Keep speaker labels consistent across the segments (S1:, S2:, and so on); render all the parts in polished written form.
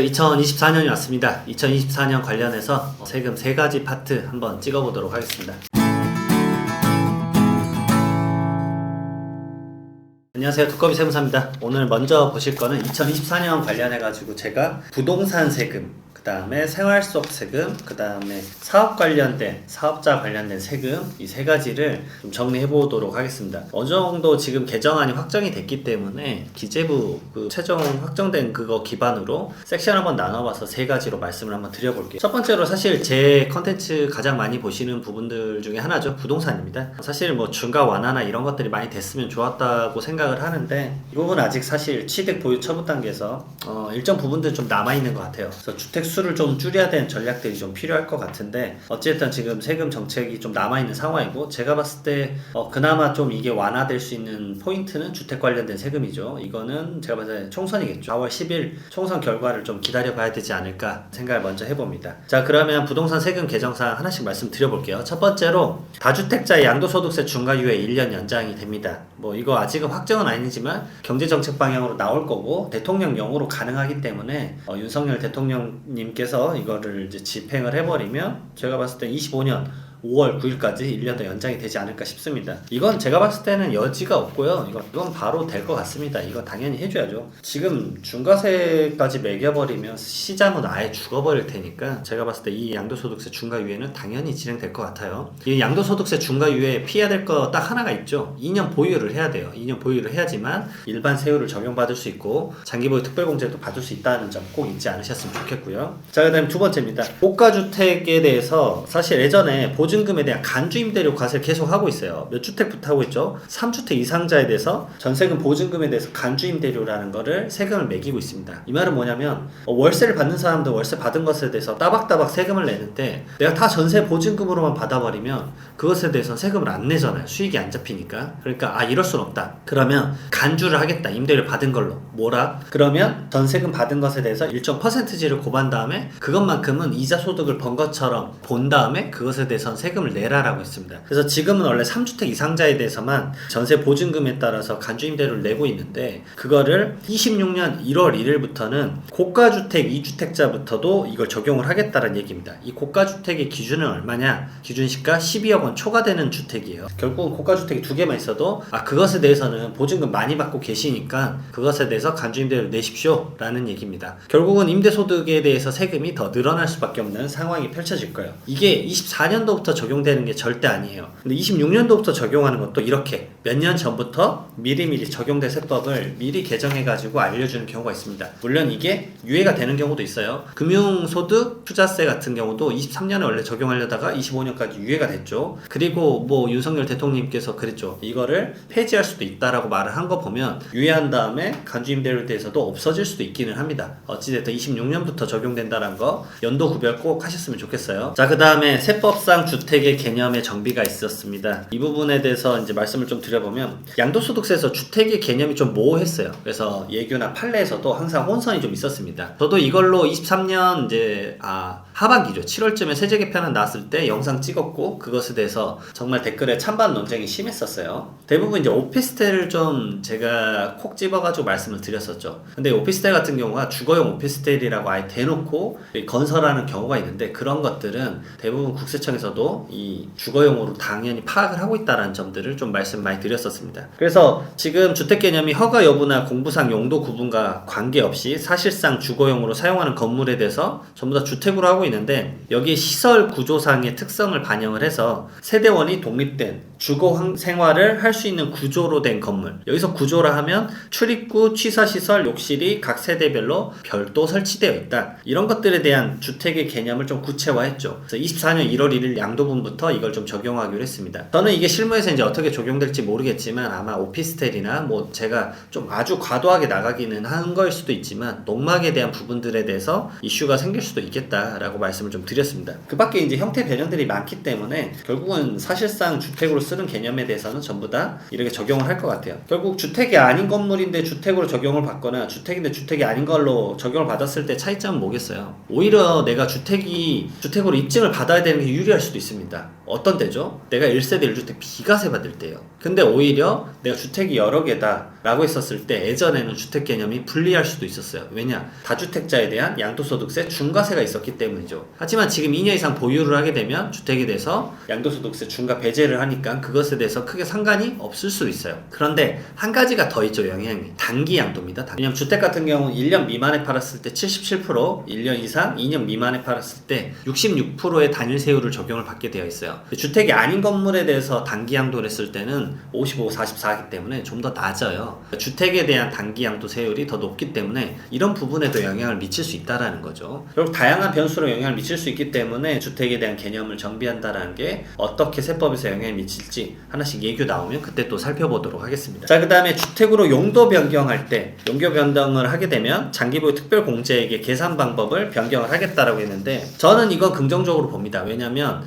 S1: 2024년이 왔습니다. 2024년 관련해서 세금 3가지 파트 한번 찍어보도록 하겠습니다. 안녕하세요, 두꺼비 세무사입니다. 오늘 먼저 보실 거는 2024년 관련해가지고 제가 부동산 세금, 그 다음에 생활 속 세금, 그 다음에 사업 관련된, 사업자 관련된 세금, 이 3가지를 좀 정리해 보도록 하겠습니다. 어느 정도 지금 개정안이 확정이 됐기 때문에 기재부 최종 확정된 그거 기반으로 섹션 한번 나눠봐서 3가지로 말씀을 한번 드려볼게요. 첫 번째로 사실 제 컨텐츠 가장 많이 보시는 부분들 중에 하나죠. 부동산입니다. 사실 뭐 중과 완화나 이런 것들이 많이 됐으면 좋았다고 생각을 하는데 이 부분은 아직 사실 취득 보유 처분 단계에서 일정 부분들 좀 남아있는 것 같아요. 그래서 주택 수를 좀 줄여야 되는 전략들이 좀 필요할 것 같은데 어쨌든 지금 세금 정책이 좀 남아있는 상황이고 제가 봤을 때 그나마 좀 이게 완화될 수 있는 포인트는 주택 관련된 세금이죠. 이거는 제가 봤을 때 총선이겠죠. 4월 10일 총선 결과를 좀 기다려봐야 되지 않을까 생각을 먼저 해봅니다. 자, 그러면 부동산 세금 개정사항 하나씩 말씀드려볼게요. 첫 번째로 다주택자의 양도소득세 중과유예 1년 연장이 됩니다. 뭐 이거 아직은 확정은 아니지만 경제정책 방향으로 나올 거고 대통령령으로 가능하기 때문에 윤석열 대통령님께서 이거를 이제 집행을 해버리면 제가 봤을 때 25년 5월 9일까지 1년 더 연장이 되지 않을까 싶습니다. 이건 제가 봤을 때는 여지가 없고요. 이건 바로 될 것 같습니다. 이건 당연히 해줘야죠. 지금 중과세까지 매겨버리면 시장은 아예 죽어버릴 테니까 제가 봤을 때 이 양도소득세 중과유예는 당연히 진행될 것 같아요. 이 양도소득세 중과유예 피해야 될 거 딱 하나가 있죠. 2년 보유를 해야 돼요. 2년 보유를 해야지만 일반 세율을 적용받을 수 있고 장기보유 특별공제도 받을 수 있다는 점 꼭 잊지 않으셨으면 좋겠고요. 자, 그 다음에 두 번째입니다. 고가주택에 대해서 사실 예전에 보증금에 대한 간주임대료 과세를 계속 하고 있어요. 몇 주택부터 하고 있죠? 3주택 이상자에 대해서 전세금 보증금에 대해서 간주임대료라는 거를 세금을 매기고 있습니다. 이 말은 뭐냐면 월세를 받는 사람도 월세 받은 것에 대해서 따박따박 세금을 내는데 내가 다 전세 보증금으로만 받아버리면 그것에 대해서 세금을 안 내잖아요. 수익이 안 잡히니까. 그러니까 이럴 순 없다. 그러면 간주를 하겠다. 임대료를 받은 걸로. 뭐라? 그러면 전세금 받은 것에 대해서 일정 퍼센트지를 곱한 다음에 그것만큼은 이자 소득을 번 것처럼 본 다음에 그것에 대해서 세금을 내라라고 했습니다. 그래서 지금은 원래 3주택 이상자에 대해서만 전세 보증금에 따라서 간주임대료를 내고 있는데 그거를 26년 1월 1일부터는 고가주택 2주택자부터도 이걸 적용을 하겠다는 얘기입니다. 이 고가주택의 기준은 얼마냐? 기준시가 12억 원 초과되는 주택이에요. 결국은 고가주택이 2개만 있어도 그것에 대해서는 보증금 많이 받고 계시니까 그것에 대해서 간주임대료를 내십시오 라는 얘기입니다. 결국은 임대소득에 대해서 세금이 더 늘어날 수밖에 없는 상황이 펼쳐질 거예요. 이게 24년도부터 적용되는 게 절대 아니에요. 근데 26년도부터 적용하는 것도 이렇게 몇 년 전부터 미리미리 적용될 세법을 미리 개정해가지고 알려주는 경우가 있습니다. 물론 이게 유예가 되는 경우도 있어요. 금융소득 투자세 같은 경우도 23년에 원래 적용하려다가 25년까지 유예가 됐죠. 그리고 뭐 윤석열 대통령님께서 그랬죠. 이거를 폐지할 수도 있다라고 말을 한 거 보면 유예한 다음에 간주임대료에 대해서도 없어질 수도 있기는 합니다. 어찌됐든 26년부터 적용된다는 거 연도 구별 꼭 하셨으면 좋겠어요. 자, 그 다음에 세법상 주택의 개념의 정비가 있었습니다. 이 부분에 대해서 이제 말씀을 좀 드려보면 양도소득세에서 주택의 개념이 좀 모호했어요. 그래서 예규나 판례에서도 항상 혼선이 좀 있었습니다. 저도 이걸로 23년 이제 하반기죠. 7월쯤에 세제 개편안 나왔을 때 영상 찍었고 그것에 대해서 정말 댓글에 찬반 논쟁이 심했었어요. 대부분 이제 오피스텔을 좀 제가 콕 집어가지고 말씀을 드렸었죠. 근데 오피스텔 같은 경우가 주거용 오피스텔이라고 아예 대놓고 건설하는 경우가 있는데 그런 것들은 대부분 국세청에서도 이 주거용으로 당연히 파악을 하고 있다는 점들을 좀 말씀 많이 드렸었습니다. 그래서 지금 주택 개념이 허가 여부나 공부상 용도 구분과 관계없이 사실상 주거용으로 사용하는 건물에 대해서 전부 다 주택으로 하고 있는데 여기 시설 구조상의 특성을 반영을 해서 세대원이 독립된 주거 생활을 할 수 있는 구조로 된 건물. 여기서 구조라 하면 출입구, 취사시설, 욕실이 각 세대별로 별도 설치되어 있다. 이런 것들에 대한 주택의 개념을 좀 구체화했죠. 그래서 24년 1월 1일 양도분부터 이걸 좀 적용하기로 했습니다. 저는 이게 실무에서 이제 어떻게 적용될지 모르겠지만 아마 오피스텔이나 뭐 제가 좀 아주 과도하게 나가기는 한 거일 수도 있지만 농막에 대한 부분들에 대해서 이슈가 생길 수도 있겠다라고 말씀을 좀 드렸습니다. 그 밖에 이제 형태 변형들이 많기 때문에 결국은 사실상 주택으로 쓰는 개념에 대해서는 전부 다 이렇게 적용을 할 것 같아요. 결국 주택이 아닌 건물인데 주택으로 적용을 받거나 주택인데 주택이 아닌 걸로 적용을 받았을 때 차이점은 뭐겠어요? 오히려 내가 주택으로 입증을 받아야 되는 게 유리할 수도 있습니다. 어떤 때죠? 내가 1세대 1주택 비과세 받을 때예요. 근데 오히려 내가 주택이 여러 개다 라고 했었을 때 예전에는 주택 개념이 불리할 수도 있었어요. 왜냐? 다주택자에 대한 양도소득세 중과세가 있었기 때문이죠. 하지만 지금 2년 이상 보유를 하게 되면 주택에 대해서 양도소득세 중과 배제를 하니까 그것에 대해서 크게 상관이 없을 수 있어요. 그런데 한 가지가 더 있죠. 영향이. 단기 양도입니다. 왜냐면 주택 같은 경우는 1년 미만에 팔았을 때 77%, 1년 이상 2년 미만에 팔았을 때 66%의 단일 세율을 적용을 받게 되어 있어요. 주택이 아닌 건물에 대해서 단기 양도를 했을 때는 55, 44이기 때문에 좀 더 낮아요. 주택에 대한 단기 양도 세율이 더 높기 때문에 이런 부분에도 영향을 미칠 수 있다는 거죠. 결국 다양한 변수로 영향을 미칠 수 있기 때문에 주택에 대한 개념을 정비한다는 게 어떻게 세법에서 영향을 미칠지 하나씩 예규 나오면 그때 또 살펴보도록 하겠습니다. 자, 그 다음에 주택으로 용도 변경할 때 용도 변경을 하게 되면 장기보유 특별공제액의 계산 방법을 변경을 하겠다라고 했는데 저는 이건 긍정적으로 봅니다. 왜냐면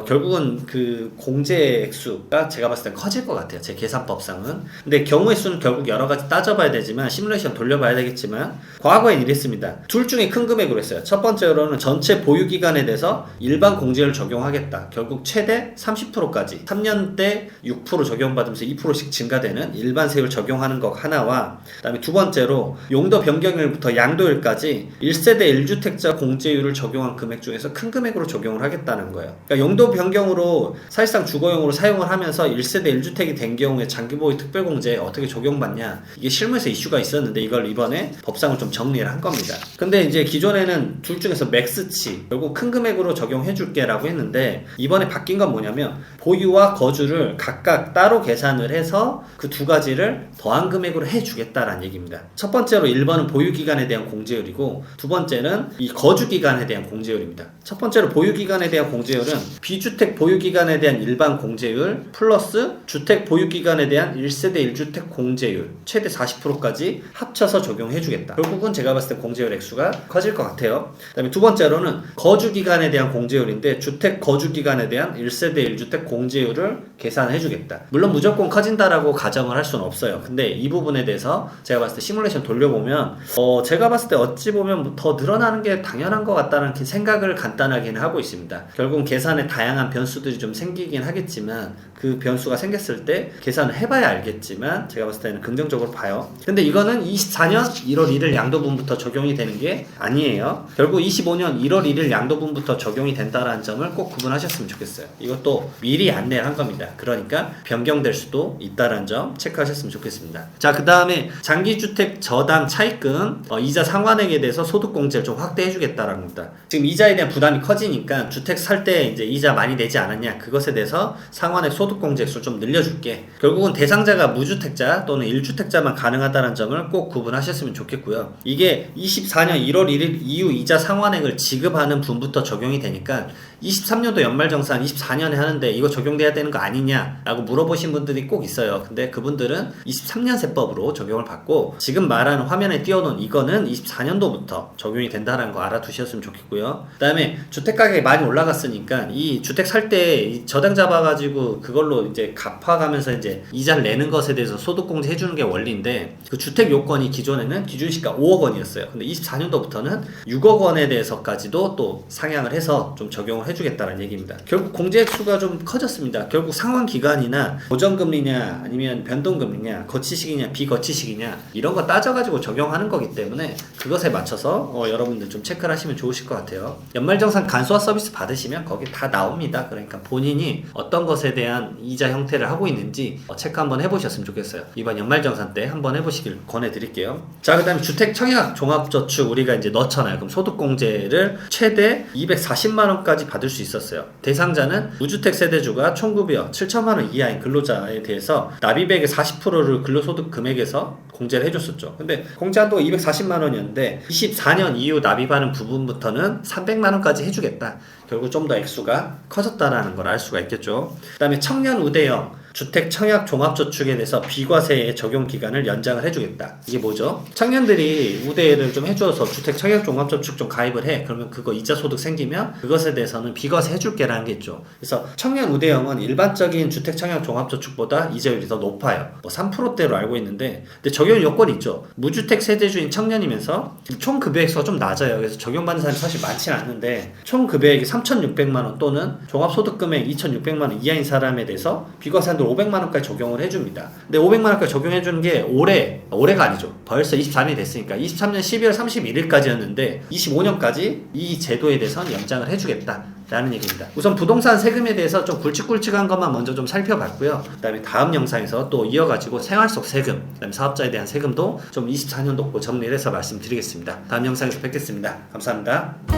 S1: 결국은 그 공제 액수가 제가 봤을 땐 커질 것 같아요. 제 계산법상은. 근데 경우의 수는 결국 여러 가지 따져봐야 되지만 시뮬레이션 돌려봐야 되겠지만 과거엔 이랬습니다. 둘 중에 큰 금액으로 했어요. 첫 번째로는 전체 보유 기간에 대해서 일반 공제를 적용하겠다. 결국 최대 30%까지 3년 때 6% 적용받으면서 2%씩 증가되는 일반 세율 적용하는 것 하나와 그 다음에 두 번째로 용도 변경일부터 양도일까지 1세대 1주택자 공제율을 적용한 금액 중에서 큰 금액으로 적용을 하겠다는 거예요. 그러니까 용도 변경으로 사실상 주거용으로 사용을 하면서 1세대 1주택이 된 경우에 장기보유 특별공제에 어떻게 적용받냐, 이게 실무에서 이슈가 있었는데 이걸 이번에 법상을 좀 정리를 한 겁니다. 근데 이제 기존에는 둘 중에서 맥스치, 결국 큰 금액으로 적용해 줄게 라고 했는데 이번에 바뀐 건 뭐냐면 보유와 거주를 각각 따로 계산을 해서 그 두 가지를 더한 금액으로 해 주겠다라는 얘기입니다. 첫 번째로 1번은 보유 기간에 대한 공제율이고 두 번째는 이 거주 기간에 대한 공제율입니다. 첫 번째로 보유 기간에 대한 공제율은 비주택 보유 기간에 대한 일반 공제율 플러스 주택 보유 기간에 대한 1세대 1주택 공제율 최대 40%까지 합쳐서 적용해 주겠다. 결국은 제가 봤을 때 공제율 액수가 커질 것 같아요. 그 다음에 두 번째로는 거주 기간에 대한 공제율인데 주택 거주 기간에 대한 1세대 1주택 공제율을 계산해 주겠다. 물론 무조건 커진다라고 가정을 할 수는 없어요. 근데 이 부분에 대해서 제가 봤을 때 시뮬레이션 돌려보면 제가 봤을 때 어찌 보면 더 늘어나는 게 당연한 것 같다는 생각을 간단하게는 하고 있습니다. 결국은 계산에 다양한 변수들이 좀 생기긴 하겠지만 그 변수가 생겼을 때 계산을 해봐야 알겠지만 제가 봤을 때는 긍정적으로 봐요. 근데 이거는 24년 1월 1일 양도분부터 적용이 되는 게 아니에요. 결국 25년 1월 1일 양도분부터 적용이 된다는 점을 꼭 구분하셨으면 좋겠어요. 이것도 미리 안내를 한 겁니다. 그러니까 변경될 수도 있다는 점 체크하셨으면 좋겠습니다. 자, 그 다음에 장기주택 저당 차입금 이자 상환액에 대해서 소득공제를 좀 확대해 주겠다라는 겁니다. 지금 이자에 대한 부담이 커지니까 주택 살 때 이제 이자 많이 내지 않았냐, 그것에 대해서 상환액 소득공제 액수를 좀 늘려줄게. 결국은 대상자가 무주택자 또는 1주택자만 가능하다는 점을 꼭 구분하셨으면 좋겠고요. 이게 24년 1월 1일 이후 이자 상환액을 지급하는 분부터 적용이 되니까 23년도 연말정산 24년에 하는데 이거 적용돼야 되는 거 아니냐 라고 물어보신 분들이 꼭 있어요. 근데 그분들은 23년 세법으로 적용을 받고 지금 말하는 화면에 띄워놓은 이거는 24년도부터 적용이 된다는 거 알아두셨으면 좋겠고요. 그 다음에 주택가격이 많이 올라갔으니까 이 주택 살 때 저당 잡아가지고 그걸로 이제 갚아가면서 이제 이자를 내는 것에 대해서 소득공제 해주는 게 원리인데 그 주택 요건이 기존에는 기준시가 5억 원이었어요. 근데 24년도부터는 6억 원에 대해서까지도 또 상향을 해서 좀 적용을 해주겠다는 얘기입니다. 결국 공제액수가 좀 커졌습니다. 결국 상환기간이나 고정금리냐 아니면 변동금리냐 거치식이냐 비거치식이냐 이런 거 따져가지고 적용하는 거기 때문에 그것에 맞춰서 여러분들 좀 체크를 하시면 좋으실 것 같아요. 연말정산 간소화 서비스 받으시면 거기 다 나옵니다. 그러니까 본인이 어떤 것에 대한 이자 형태를 하고 있는지 체크 한번 해보셨으면 좋겠어요. 이번 연말정산 때 한번 해보시길 권해드릴게요. 자, 그 다음에 주택 청약 종합저축 우리가 이제 넣잖아요. 그럼 소득공제를 최대 240만원까지 받을 수 있었어요. 대상자는 무주택 세대주가 총급여 7천만원 이하인 근로자에 대해서 납입액의 40%를 근로소득 금액에서 공제를 해줬었죠. 근데 공제 한도가 240만원이었는데 24년 이후 납입하는 부분부터는 300만원까지 해주겠다. 결국 좀 더 액수가 커졌다라는 걸 알 수가 있겠죠. 그 다음에 청년 우대형 주택 청약 종합저축에 대해서 비과세의 적용 기간을 연장을 해주겠다. 이게 뭐죠? 청년들이 우대를 좀 해줘서 주택 청약 종합저축 좀 가입을 해. 그러면 그거 이자 소득 생기면 그것에 대해서는 비과세 해줄게라는 게 있죠. 그래서 청년 우대형은 일반적인 주택 청약 종합저축보다 이자율이 더 높아요. 뭐 3%대로 알고 있는데, 근데 적용 요건이 있죠. 무주택 세대주인 청년이면서 총 급여액수가 좀 낮아요. 그래서 적용받는 사람이 사실 많지는 않는데 총 급여액이 3,600만 원 또는 종합소득금액 2,600만 원 이하인 사람에 대해서 비과세 한도 500만 원까지 적용을 해줍니다. 근데 500만 원까지 적용해주는 게 올해가 아니죠. 벌써 24년이 됐으니까 23년 12월 31일까지였는데 25년까지 이 제도에 대해서는 연장을 해주겠다 라는 얘기입니다. 우선 부동산 세금에 대해서 좀 굵직굵직한 것만 먼저 좀 살펴봤고요. 그 다음에 다음 영상에서 또 이어가지고 생활 속 세금, 그 다음에 사업자에 대한 세금도 좀 24년도 정리를 해서 말씀드리겠습니다. 다음 영상에서 뵙겠습니다. 감사합니다.